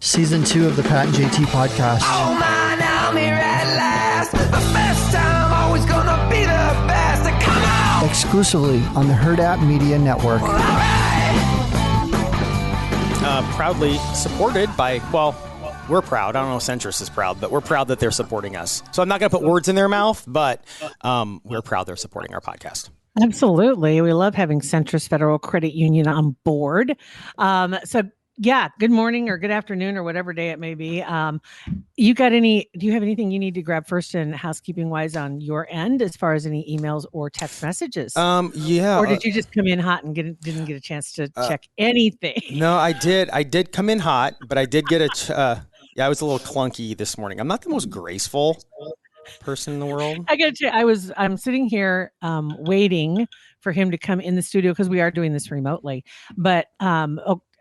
Season 2 of the Pat and JT podcast. Oh man, I'm here at last. The best time, always gonna be the best. Come on! Exclusively on the Hurrdat Media Network. Proudly supported by, well, we're proud. I don't know if Centris is proud, but we're proud that they're supporting us. So I'm not going to put words in their mouth, but we're proud they're supporting our podcast. Absolutely. We love having Centris Federal Credit Union on board. Yeah, good morning or good afternoon or whatever day it may be. Do you have anything you need to grab first in housekeeping wise on your end as far as any emails or text messages? Yeah. Or did you just come in hot and didn't get a chance to check anything? No, I did come in hot, but I did get I was a little clunky this morning. I'm not the most graceful person in the world. I get you. I'm sitting here waiting for him to come in the studio because we are doing this remotely. But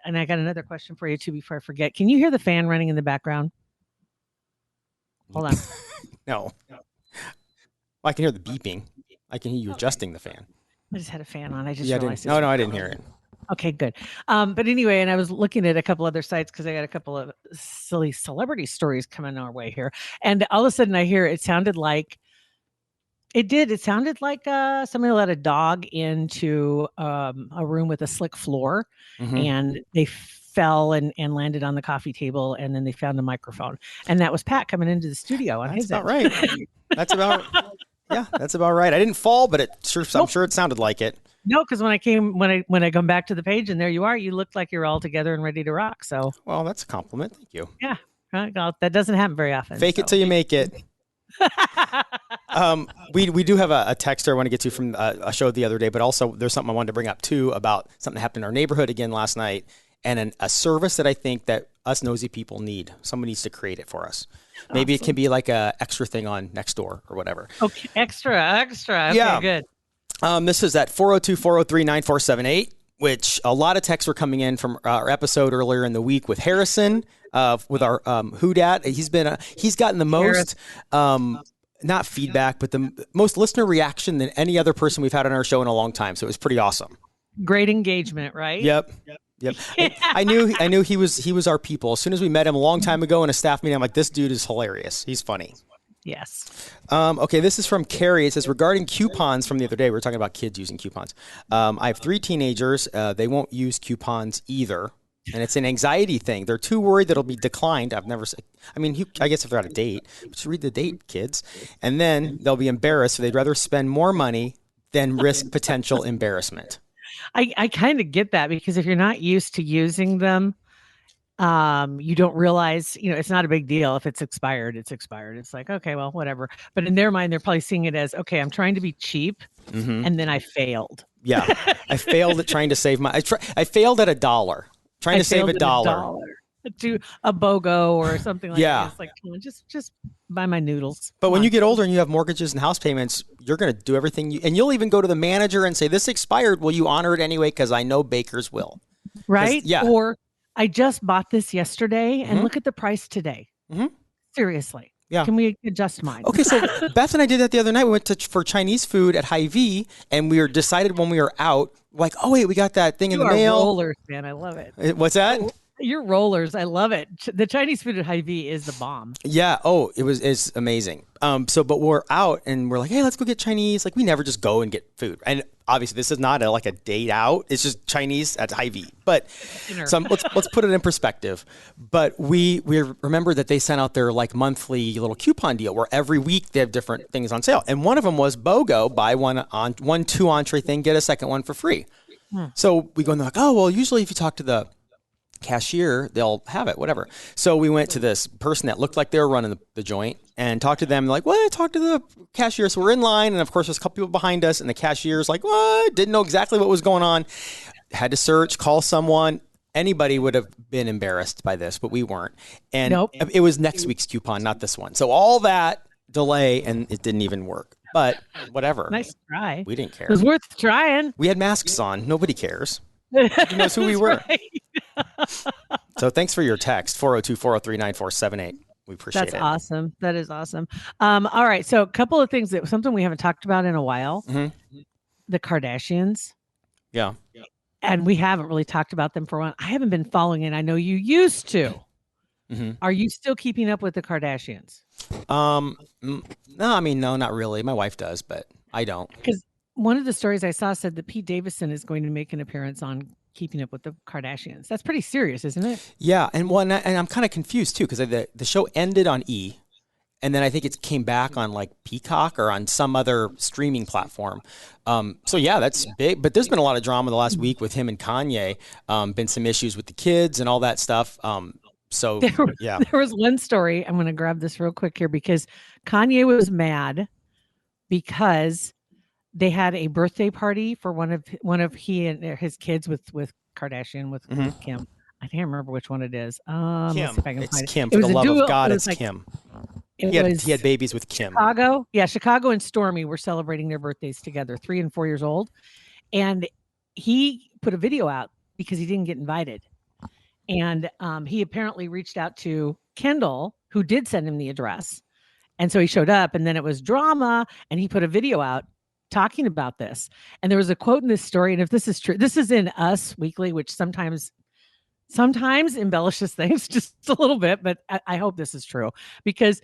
and I got another question for you too before I forget. Can you hear the fan running in the background? Hold on. No. Well, I can hear the beeping. I can hear you adjusting the fan. I just had a fan on. I just realized. No, I didn't hear it. Okay, good. But anyway, and I was looking at a couple other sites because I got a couple of silly celebrity stories coming our way here. And all of a sudden I hear it sounded like somebody let a dog into a room with a slick floor, and they fell and landed on the coffee table, and then they found a microphone. And that was Pat coming into the studio on his end. That's about right. That's about right. I didn't fall, but I'm sure it sounded like it. No, because when I come back to the page and there you are, you looked like you're all together and ready to rock. So, well, that's a compliment. Thank you. Yeah, that doesn't happen very often. Fake it till you make it. We do have a texter I want to get to from a show the other day, but also there's something I wanted to bring up too about something that happened in our neighborhood again last night, and a service that I think that us nosy people need. Someone needs to create it for us. Maybe it can be like a extra thing on Nextdoor or whatever. Okay, extra. Okay, yeah. Good. This is at 402-403-9478, which a lot of texts were coming in from our episode earlier in the week with Harrison, with our Hurrdat. He's gotten the most, not feedback, but the most listener reaction than any other person we've had on our show in a long time. So it was pretty awesome. Great engagement, right? Yep. I knew he was our people. As soon as we met him a long time ago in a staff meeting, I'm like, this dude is hilarious. He's funny. Yes. Okay, this is from Carrie. It says, regarding coupons from the other day, we were talking about kids using coupons. I have 3 teenagers. They won't use coupons either. And it's an anxiety thing. They're too worried that it'll be declined. I guess if they're on a date, just read the date, kids. And then they'll be embarrassed. So they'd rather spend more money than risk potential embarrassment. I kind of get that, because if you're not used to using them, you don't realize, it's not a big deal. If it's expired, it's expired. It's like, okay, well, whatever. But in their mind, they're probably seeing it as, okay, I'm trying to be cheap, and then I failed. Yeah, I failed at trying to save I failed at $1. Trying to save $1 to a BOGO or something like that. It's like, come on, just buy my noodles. But when you get older and you have mortgages and house payments, you're going to do everything. And you'll even go to the manager and say, this expired. Will you honor it anyway? Because I know bakers will. Right? Yeah. Or I just bought this yesterday and look at the price today. Seriously. Yeah. Can we adjust mine? Okay, so Beth and I did that the other night. We went for Chinese food at Hy-Vee, and we decided when we were out, like, oh, wait, we got that thing in the mail. Rollers, man. I love it. What's that? You're rollers. I love it. The Chinese food at Hy-Vee is the bomb. Yeah. Oh, it's amazing. But we're out and we're like, hey, let's go get Chinese. Like, we never just go and get food. And obviously this is not like a date out. It's just Chinese at Hy-Vee. But so let's put it in perspective. But we remember that they sent out their like monthly little coupon deal where every week they have different things on sale. And one of them was BOGO, buy one 2 entree thing, get a second one for free. So we go and they're like, oh, well, usually if you talk to the cashier, they'll have it, whatever. So we went to this person that looked like they were running the joint and talked to them. Like, what? Talk to the cashier. So we're in line, and of course there's a couple people behind us, and the cashier's like, what? Didn't know exactly what was going on. Had to search, call someone. Anybody would have been embarrassed by this, but we weren't. And It was next week's coupon, not this one. So all that delay, and it didn't even work. But whatever. Nice try. We didn't care. It was worth trying. We had masks on. Nobody cares. Who knows who we were? Right. So thanks for your text, 402-403-9478. We appreciate it. That's awesome. That is awesome. All right. So a couple of things, something we haven't talked about in a while, the Kardashians. Yeah. And we haven't really talked about them for a while. I haven't been following it. I know you used to. Are you still keeping up with the Kardashians? No, I mean, no, not really. My wife does, but I don't. Because one of the stories I saw said that Pete Davidson is going to make an appearance on Keeping Up with the Kardashians. That's pretty serious, isn't it? Yeah, and I'm kind of confused too because the show ended on E, and then I think it came back on like Peacock or on some other streaming platform. So yeah, that's big. But there's been a lot of drama the last week with him and Kanye. Been some issues with the kids and all that stuff. So yeah, there was one story. I'm going to grab this real quick here because Kanye was mad because they had a birthday party for one of he and his kids with Kardashian with Kim. I can't remember which one it is. Kim. Let's see if I can It's find Kim. It For was the a love duo. of God, It it's was like- Kim. It He had babies with Kim. Chicago. Yeah, Chicago and Stormy were celebrating their birthdays together, 3 and 4 years old. And he put a video out because he didn't get invited. And he apparently reached out to Kendall, who did send him the address. And so he showed up, and then it was drama, and he put a video out talking about this. And there was a quote in this story, and if this is true, this is in Us Weekly, which sometimes embellishes things just a little bit, but I hope this is true because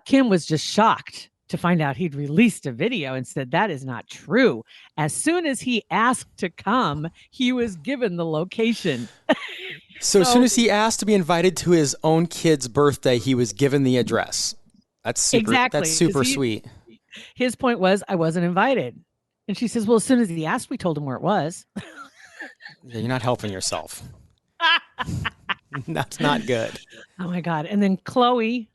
Kim was just shocked to find out he'd released a video and said that is not true. As soon as he asked to come, he was given the location. So as soon as he asked to be invited to his own kid's birthday, he was given the address. That's super. Exactly. That's super sweet. His point was, I wasn't invited. And she says, well, as soon as he asked, we told him where it was. Yeah, you're not helping yourself. That's not good. Oh my God. And then Chloe,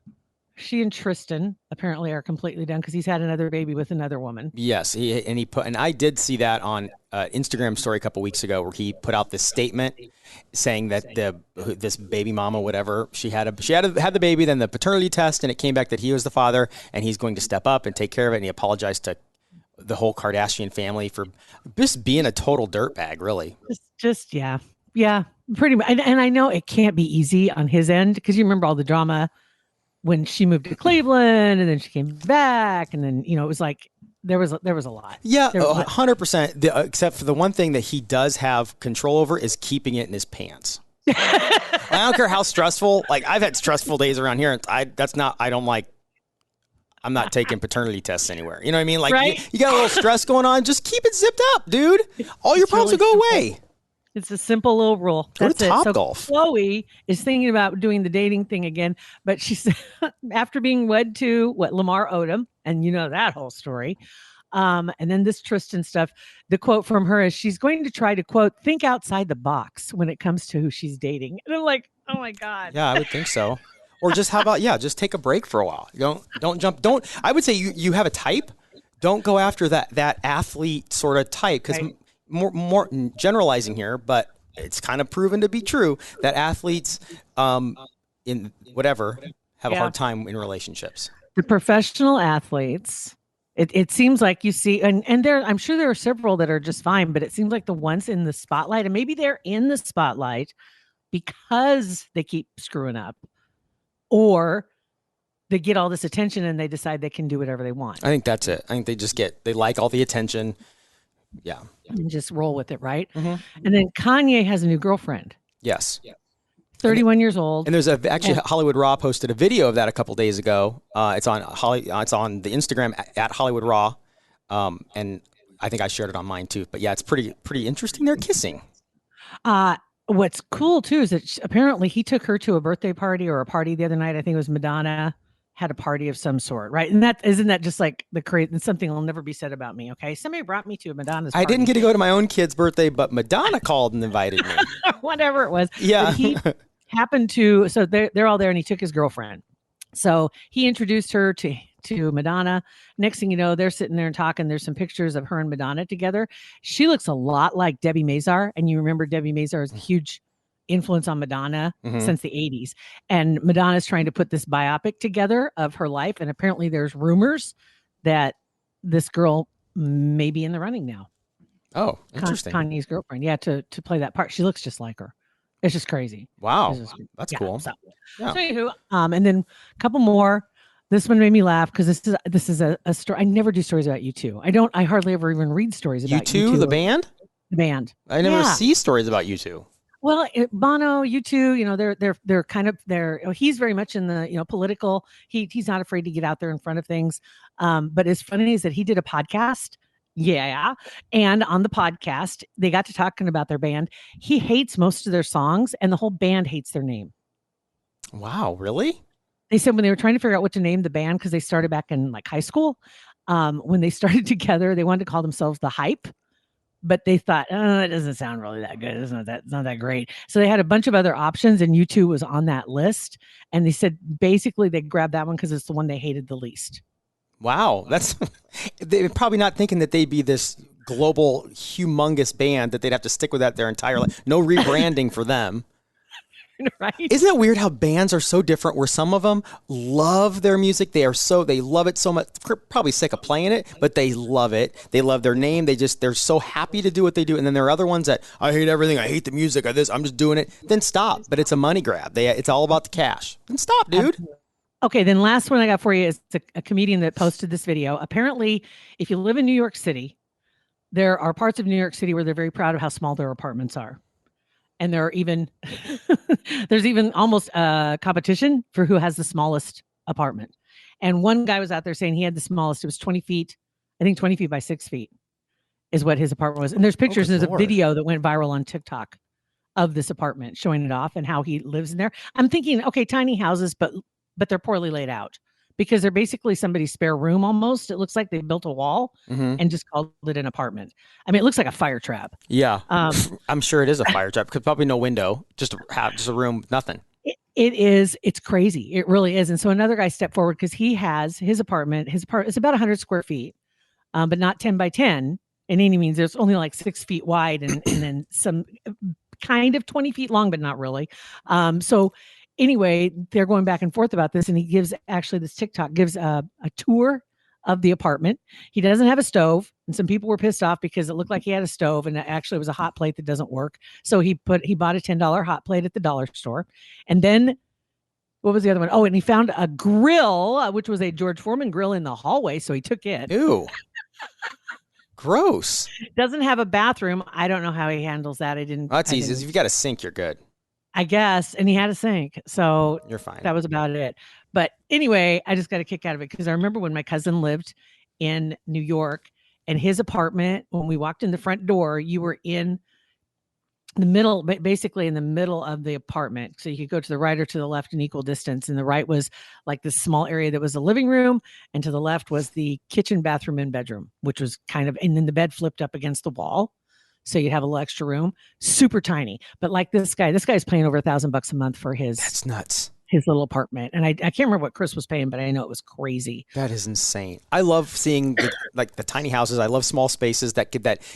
she and Tristan apparently are completely done because he's had another baby with another woman. Yes, and I did see that on Instagram story a couple weeks ago where he put out this statement saying that this baby mama, whatever, she had the baby, then the paternity test, and it came back that he was the father, and he's going to step up and take care of it, and he apologized to the whole Kardashian family for just being a total dirtbag, really. Yeah, pretty much. And I know it can't be easy on his end because you remember all the drama when she moved to Cleveland and then she came back, and then it was like there was a lot. Yeah, 100%. Except for the one thing that he does have control over is keeping it in his pants. I don't care how stressful. Like I've had stressful days around here, and I'm not taking paternity tests anywhere. You know what I mean? Like right? you got a little stress going on, just keep it zipped up, dude. All your problems will go away. It's a simple little rule. Go to That's it. So Topgolf. Chloe is thinking about doing the dating thing again, but she said after being wed to Lamar Odom, and that whole story. And then this Tristan stuff, the quote from her is she's going to try to, quote, think outside the box when it comes to who she's dating. And I'm like, oh my God. Yeah, I would think so. Or just how about, just take a break for a while. Don't jump. I would say you have a type. Don't go after that athlete sort of type because more generalizing here, but it's kind of proven to be true that athletes in whatever have a hard time in relationships. The professional athletes, it seems like you see, and I'm sure there are several that are just fine, but it seems like the ones in the spotlight, and maybe they're in the spotlight because they keep screwing up, or they get all this attention and they decide they can do whatever they want. I think that's it. I think they like all the attention. Yeah. And just roll with it, right? Mm-hmm. And then Kanye has a new girlfriend. Yes. 31 years old. And there's actually Hollywood Raw posted a video of that a couple days ago. It's on the Instagram at Hollywood Raw, and I think I shared it on mine too. But yeah, it's pretty interesting. They're kissing. What's cool too is that apparently he took her to a birthday party or a party the other night. I think it was Madonna had a party of some sort, right? And isn't that just like the crazy? Something will never be said about me. Okay, somebody brought me to a Madonna's party. I didn't get to go to my own kid's birthday, but Madonna called and invited me. Whatever it was. Yeah. But he happened to. So they're all there, and he took his girlfriend. So he introduced her to Madonna. Next thing you know, they're sitting there and talking. There's some pictures of her and Madonna together. She looks a lot like Debbie Mazar, and you remember Debbie Mazar is a huge influence on Madonna since the 80s. And Madonna's trying to put this biopic together of her life. And apparently there's rumors that this girl may be in the running now. Oh, interesting. Kanye's girlfriend. Yeah, to play that part. She looks just like her. It's just crazy. Wow. That's cool. So, yeah. Anywho, and then a couple more. This one made me laugh because this is a story. I never do stories about U2. I hardly ever even read stories about U2, U2. the band? The band. I never see stories about U2. Well, Bono, U2, they're kind of he's very much in the, political. He's not afraid to get out there in front of things. But as funny is that he did a podcast. Yeah. And on the podcast, they got to talking about their band. He hates most of their songs and the whole band hates their name. Wow, really? They said when they were trying to figure out what to name the band, because they started back in like high school, when they started together, they wanted to call themselves The Hype. But they thought, it doesn't sound really that good. It's not that great. So they had a bunch of other options, and U2 was on that list. And they said basically they grabbed that one because it's the one they hated the least. Wow, they're probably not thinking that they'd be this global, humongous band that they'd have to stick with that their entire life. No rebranding for them. Right? Isn't it weird how bands are so different where some of them love their music? They love it so much. They're probably sick of playing it, but they love it. They love their name. They're so happy to do what they do. And then there are other ones that I hate everything. I hate the music. I'm just doing it. Then stop. But it's a money grab. It's all about the cash. Then stop, dude. Absolutely. Okay, then last one I got for you is a comedian that posted this video. Apparently, if you live in New York City, there are parts of New York City where they're very proud of how small their apartments are. And there are even there's even almost a competition for who has the smallest apartment. And one guy was out there saying he had the smallest. It was 20 feet. I think 20 feet by 6 feet is what his apartment was. And there's pictures and there's a video that went viral on TikTok of this apartment showing it off and how he lives in there. I'm thinking, okay, tiny houses, but they're poorly laid out because they're basically somebody's spare room almost. It looks like they built a wall and just called it an apartment. I mean, it looks like a fire trap. Yeah. I'm sure it is a fire trap because probably no window, just a room, nothing. It is. It's crazy. It really is. And so another guy stepped forward because he has his apartment. His apartment is about 100 square feet, but not 10 by 10 in any means. There's only like 6 feet wide and then some kind of 20 feet long, but not really. So anyway, they're going back and forth about this, and he gives this TikTok gives a tour of the apartment. He doesn't have a stove, and some people were pissed off because it looked like he had a stove, and it actually was a hot plate that doesn't work. So he bought a $10 hot plate at the dollar store, and then what was the other one? Oh, and he found a grill, which was a George Foreman grill in the hallway, so he took it. Ew. Gross. Doesn't have a bathroom. I don't know how he handles that. That's easy. If you've got a sink, you're good. I guess. And he had a sink. So you're fine. That was about it. But anyway, I just got a kick out of it because I remember when my cousin lived in New York and his apartment, when we walked in the front door, you were in the middle, basically in the middle of the apartment. So you could go to the right or to the left in equal distance. And the right was like this small area that was the living room. And to the left was the kitchen, bathroom, and bedroom, which was and then the bed flipped up against the wall. So you'd have a little extra room, super tiny. But like this guy's paying over $1,000 a month for that's nuts. His little apartment. And I can't remember what Chris was paying, but I know it was crazy. That is insane. I love seeing the tiny houses. I love small spaces that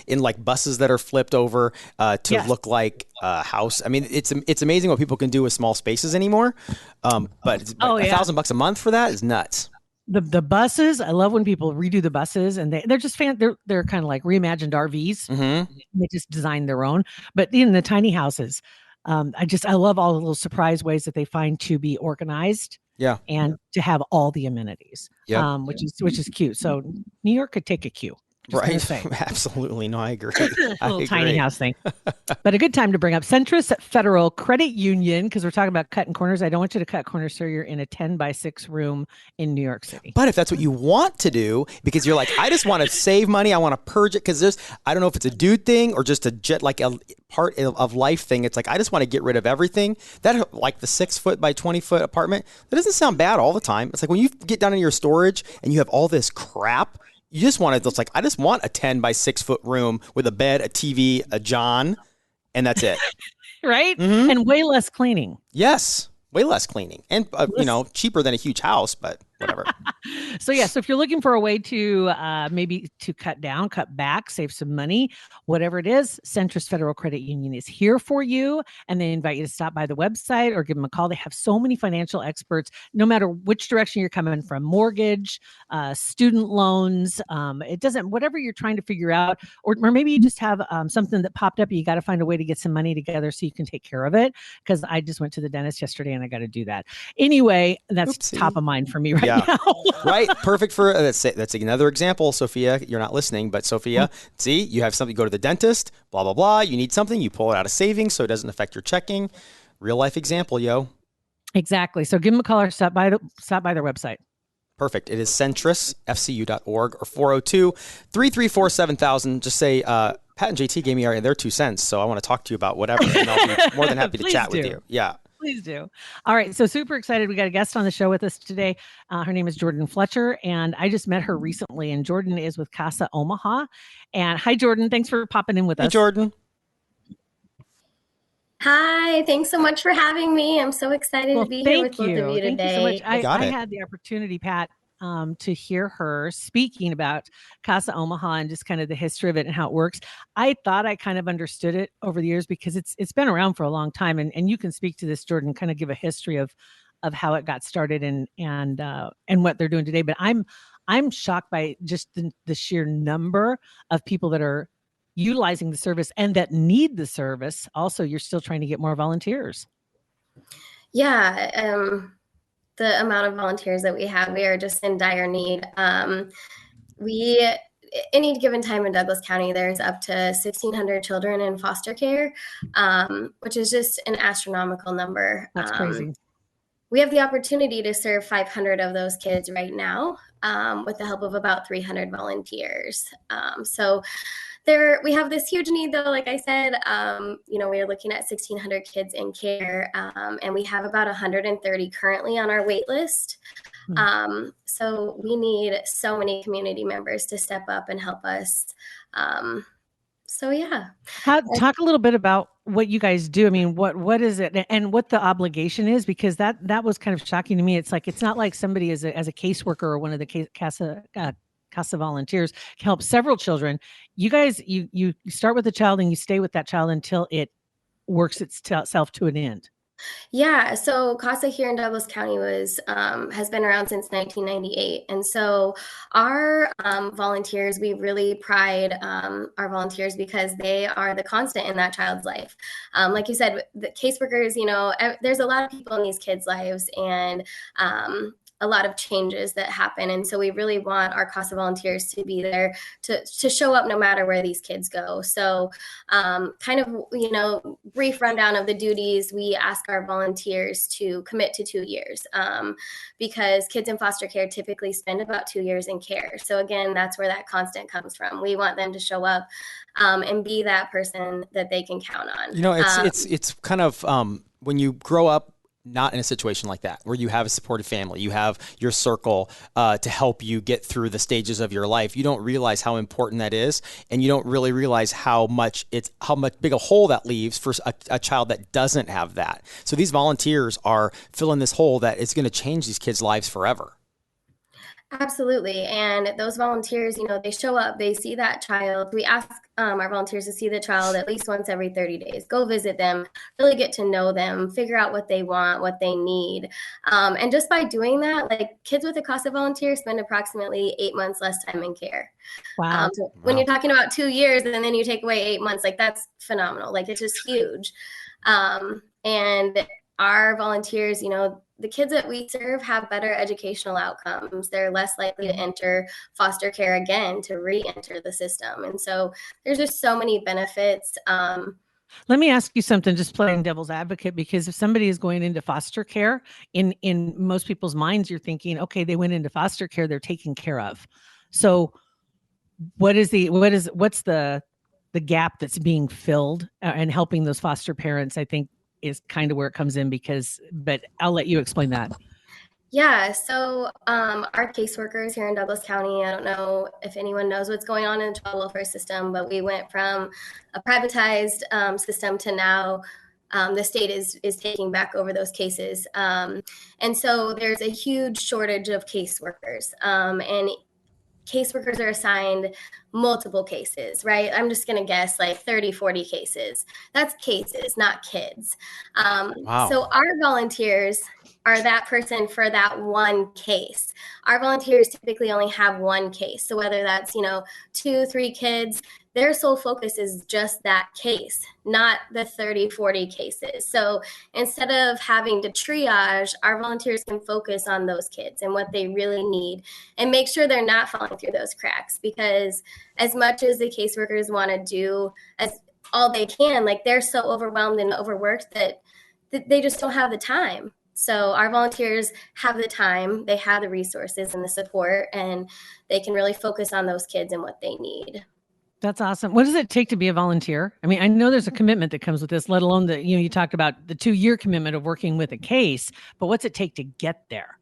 in like buses that are flipped over to look like a house. I mean, it's amazing what people can do with small spaces anymore. But $1,000 a month for that is nuts. The buses, I love when people redo the buses, and they're just they're kind of like reimagined RVs. Mm-hmm. They just design their own. But in the tiny houses, I love all the little surprise ways that they find to be organized. Yeah, and to have all the amenities. Yeah, which is cute. So New York could take a cue. Right. Absolutely. No, I agree. A little tiny house thing. But a good time to bring up Centris Federal Credit Union, because we're talking about cutting corners. I don't want you to cut corners, sir. You're in a 10 by 6 room in New York City. But if that's what you want to do, because you're like, I just want to save money. I want to purge it. Because I don't know if it's a dude thing or just a part of life thing. It's like, I just want to get rid of everything. That, like the 6 foot by 20 foot apartment, that doesn't sound bad all the time. It's like when you get down into your storage and you have all this crap, you just want to, it's like, I just want a 10 by 6 foot room with a bed, a TV, a John, and that's it. Right? Mm-hmm. And way less cleaning. Yes. Way less cleaning. And, cheaper than a huge house, but whatever. So if you're looking for a way to maybe to cut down, cut back, save some money, whatever it is, Centris Federal Credit Union is here for you. And they invite you to stop by the website or give them a call. They have so many financial experts, no matter which direction you're coming from, mortgage, student loans. It doesn't, whatever you're trying to figure out, or maybe you just have something that popped up. You got to find a way to get some money together so you can take care of it. Because I just went to the dentist yesterday and I got to do that. Anyway, that's top of mind for me right now. Right? Perfect for that's another example, Sophia. You're not listening, but Sophia, see, you have something, you go to the dentist, blah, blah, blah. You need something, you pull it out of savings so it doesn't affect your checking. Real life example, yo. Exactly. So give them a call or stop by their website. Perfect. It is centrisfcu.org or 402-334-7000. Just say, Pat and JT gave me their 2 cents, so I want to talk to you about whatever, and I'll be more than happy to chat with you. Yeah. Please do. All right. So super excited. We got a guest on the show with us today. Her name is Jordan Fletcher, and I just met her recently. And Jordan is with Casa, Omaha. And hi, Jordan. Thanks for popping in with us. Hey, Jordan. Hi. Thanks so much for having me. I'm so excited to be here with both of you today. Thank you so much. I had the opportunity, Pat, to hear her speaking about Casa Omaha and just kind of the history of it and how it works. I thought I kind of understood it over the years because it's been around for a long time, and you can speak to this, Jordan, kind of give a history of how it got started and what they're doing today. But I'm shocked by just the sheer number of people that are utilizing the service and that need the service. Also, you're still trying to get more volunteers. Yeah. The amount of volunteers that we have, we are just in dire need. Any given time in Douglas County, there's up to 1,600 children in foster care, which is just an astronomical number. That's crazy. We have the opportunity to serve 500 of those kids right now with the help of about 300 volunteers. So we have this huge need, though. Like I said, we are looking at 1,600 kids in care, and we have about 130 currently on our wait list. So we need so many community members to step up and help us. So yeah. Talk a little bit about what you guys do. I mean, what is it and what the obligation is, because that was kind of shocking to me. It's like, it's not like somebody as a caseworker or one of the Casa volunteers can help several children. You guys, you start with a child and you stay with that child until it works itself to an end. Yeah, so Casa here in Douglas County has been around since 1998, and so our volunteers, we really pride our volunteers because they are the constant in that child's life. Like you said, the caseworkers, there's a lot of people in these kids' lives, and a lot of changes that happen. And so we really want our Casa volunteers to be there to show up no matter where these kids go. So kind of, brief rundown of the duties. We ask our volunteers to commit to 2 years because kids in foster care typically spend about 2 years in care. So again, that's where that constant comes from. We want them to show up and be that person that they can count on. It's kind of when you grow up not in a situation like that, where you have a supportive family, you have your circle to help you get through the stages of your life. You don't realize how important that is, and you don't really realize how much big a hole that leaves for a child that doesn't have that. So these volunteers are filling this hole that is going to change these kids' lives forever. Absolutely. And those volunteers, they show up, they see that child. We ask our volunteers to see the child at least once every 30 days, go visit them, really get to know them, figure out what they want, what they need. And just by doing that, like kids with a Casa volunteer spend approximately 8 months less time in care. Wow. When you're talking about 2 years and then you take away 8 months, like that's phenomenal. Like it's just huge. And our volunteers, the kids that we serve have better educational outcomes. They're less likely to enter foster care again, to re-enter the system. And so there's just so many benefits. Let me ask you something, just playing devil's advocate, because if somebody is going into foster care, in most people's minds, you're thinking, okay, they went into foster care, they're taken care of. So what's the gap that's being filled and helping those foster parents, I think, is kind of where it comes in but I'll let you explain that. Yeah. So our caseworkers here in Douglas County, I don't know if anyone knows what's going on in the child welfare system, but we went from a privatized system to now the state is taking back over those cases. And so there's a huge shortage of caseworkers. And caseworkers are assigned multiple cases, right? I'm just going to guess like 30, 40 cases. That's cases, not kids. Wow. So our volunteers are that person for that one case. Our volunteers typically only have one case. So whether that's, 2, 3 kids, their sole focus is just that case, not the 30, 40 cases. So instead of having to triage, our volunteers can focus on those kids and what they really need and make sure they're not falling through those cracks. Because as much as the caseworkers want to do as all they can, like they're so overwhelmed and overworked that they just don't have the time. So our volunteers have the time, they have the resources and the support, and they can really focus on those kids and what they need. That's awesome. What does it take to be a volunteer? I mean, I know there's a commitment that comes with this, let alone that, you talked about the 2-year commitment of working with a case, but what's it take to get there?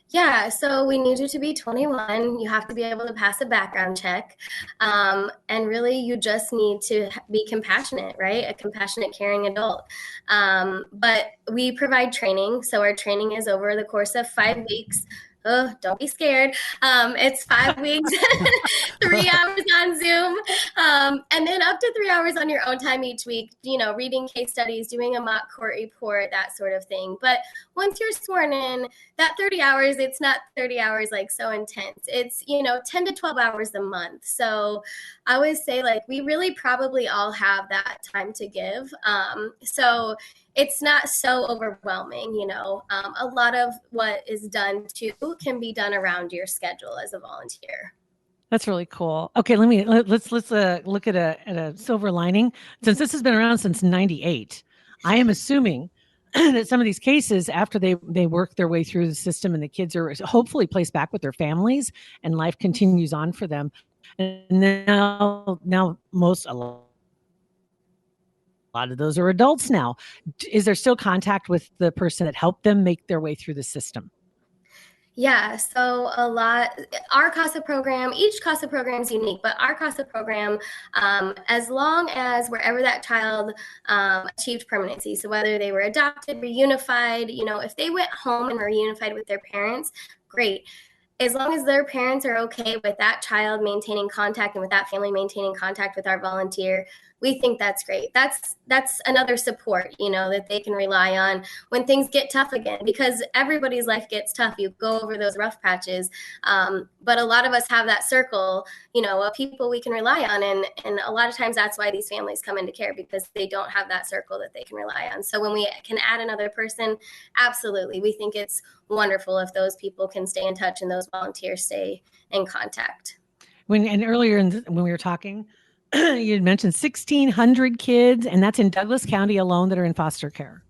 Yeah, so we need you to be 21. You have to be able to pass a background check. And really, you just need to be compassionate, right? A compassionate, caring adult. But we provide training. So our training is over the course of 5 weeks. Oh, don't be scared. It's 5 weeks, 3 hours on Zoom, and then up to 3 hours on your own time each week, reading case studies, doing a mock court report, that sort of thing. But once you're sworn in, that 30 hours, it's not 30 hours like so intense. It's, 10 to 12 hours a month. So I always say, like, we really probably all have that time to give. So it's not so overwhelming, a lot of what is done too can be done around your schedule as a volunteer. That's really cool. Okay, let's look at a silver lining. Since this has been around since '98, I am assuming that some of these cases, after they work their way through the system and the kids are hopefully placed back with their families and life continues on for them. And now a lot of those are adults now. Is there still contact with the person that helped them make their way through the system? Yeah, so our Casa program, each Casa program is unique, but our Casa program, as long as wherever that child achieved permanency, so whether they were adopted, reunified, if they went home and were reunified with their parents, great. As long as their parents are okay with that child maintaining contact and with that family maintaining contact with our volunteer, we think that's great. That's another support, that they can rely on when things get tough again, because everybody's life gets tough. You go over those rough patches. But a lot of us have that circle, of people we can rely on. And a lot of times that's why these families come into care, because they don't have that circle that they can rely on. So when we can add another person, absolutely. We think it's wonderful if those people can stay in touch and those volunteers stay in contact. Earlier when we were talking, you had mentioned 1,600 kids, and that's in Douglas County alone that are in foster care.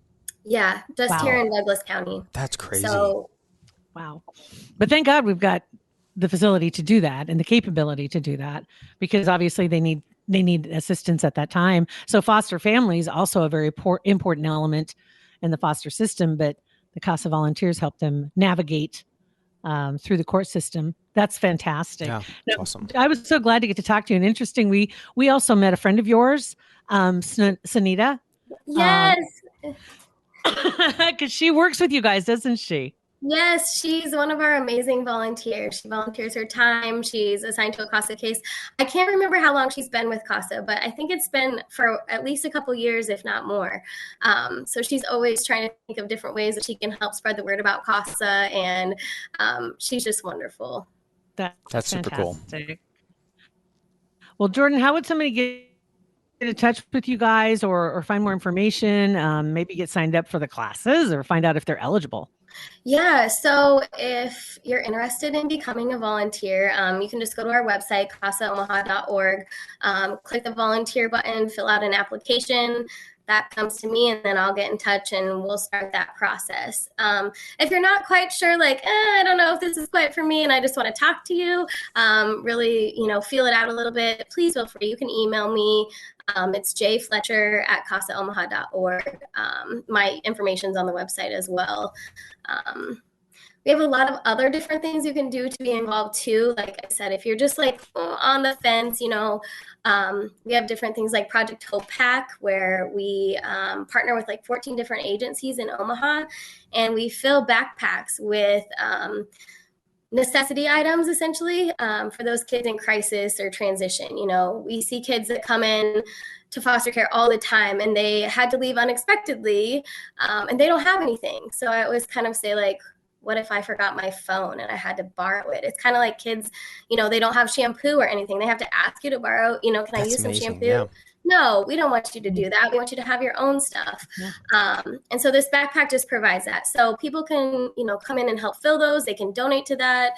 Yeah, just here in Douglas County. That's crazy. So, wow. But thank God we've got the facility to do that and the capability to do that, because obviously they need assistance at that time. So foster families also a very important element in the foster system, but the Casa volunteers help them navigate through the court system. That's fantastic. Yeah, that's awesome. I was so glad to get to talk to you. And interesting, we also met a friend of yours, Sunita. Yes. Because she works with you guys, doesn't she? Yes, she's one of our amazing volunteers. She volunteers her time. She's assigned to a Casa case. I can't remember how long she's been with Casa, but I think it's been for at least a couple years, if not more. So she's always trying to think of different ways that she can help spread the word about Casa, and she's just wonderful. That's super cool. Well, Jordan, how would somebody get in touch with you guys or find more information, maybe get signed up for the classes or find out if they're eligible? Yeah, so if you're interested in becoming a volunteer, you can just go to our website, casaomaha.org, click the volunteer button, fill out an application. That comes to me, and then I'll get in touch and we'll start that process. If you're not quite sure, I don't know if this is quite for me and I just want to talk to you, really, feel it out a little bit, please feel free. You can email me. It's jfletcher@casaomaha.org. My information's on the website as well. We have a lot of other different things you can do to be involved too. Like I said, if you're just on the fence, we have different things like Project Hope Pack, where we partner with 14 different agencies in Omaha, and we fill backpacks with necessity items, essentially, for those kids in crisis or transition. We see kids that come in to foster care all the time, and they had to leave unexpectedly, and they don't have anything. So I always kind of say, like, what if I forgot my phone and I had to borrow it? It's kind of like kids, they don't have shampoo or anything. They have to ask you to borrow, can I use some shampoo? Yeah. No, we don't want you to do that. We want you to have your own stuff. Yeah. And so this backpack just provides that. So people can, come in and help fill those. They can donate to that.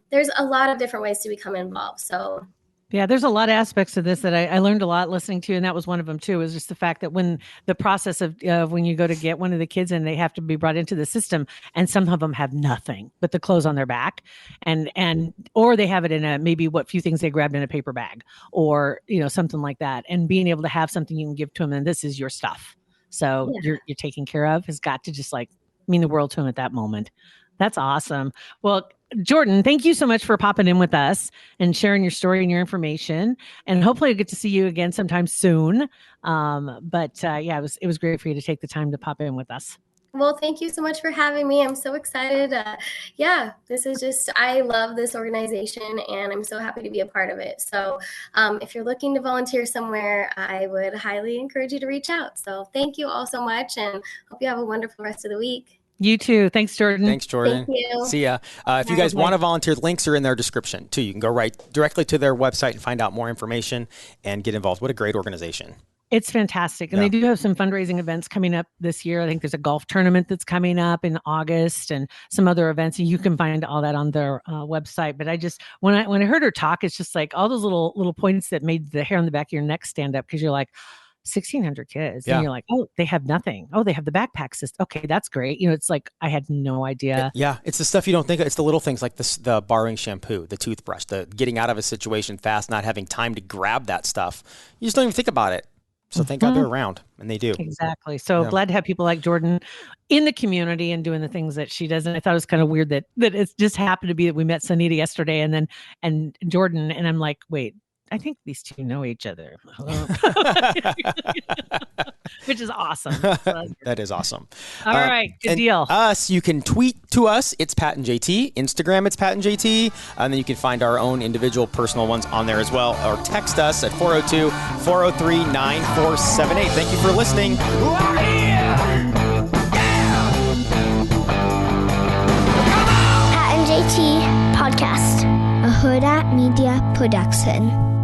There's a lot of different ways to become involved. So yeah, there's a lot of aspects of this that I learned a lot listening to, and that was one of them too, is just the fact that when the process of when you go to get one of the kids and they have to be brought into the system, and some of them have nothing but the clothes on their back, or they have it in maybe what few things they grabbed in a paper bag, or something like that, and being able to have something you can give to them, and this is your stuff, so you're taken care of, has got to just mean the world to them at that moment. That's awesome. Well, Jordan, thank you so much for popping in with us and sharing your story and your information. And hopefully I'll get to see you again sometime soon. It was great for you to take the time to pop in with us. Well, thank you so much for having me. I'm so excited. This is I love this organization, and I'm so happy to be a part of it. So if you're looking to volunteer somewhere, I would highly encourage you to reach out. So thank you all so much, and hope you have a wonderful rest of the week. You too. Thanks, Jordan. Thanks, Jordan. Thank you. See ya. If you guys want to volunteer, the links are in their description too. You can go right directly to their website and find out more information and get involved. What a great organization. It's fantastic. And they do have some fundraising events coming up this year. I think there's a golf tournament that's coming up in August and some other events. And you can find all that on their website. But when I heard her talk, it's just like all those little points that made the hair on the back of your neck stand up, because you're like, 1,600 kids. And you're like, oh, they have nothing. Oh, they have the backpack system. Okay, that's great. It's like, I had no idea. Yeah, it's the stuff you don't think of. It's the little things like this, the borrowing shampoo, the toothbrush, the getting out of a situation fast, not having time to grab that stuff. You just don't even think about it. So thank God they're around, and they do. Exactly. So glad to have people like Jordan in the community and doing the things that she does. And I thought it was kind of weird that it just happened to be that we met Sunita yesterday and Jordan, and I'm like, wait, I think these two know each other. Which is awesome. That is awesome. All right. Good deal. You can tweet to us. It's Pat and JT. Instagram, it's Pat and JT. And then you can find our own individual personal ones on there as well. Or text us at 402-403-9478. Thank you for listening. Pat and JT Podcast, a Hurrdat Media Production.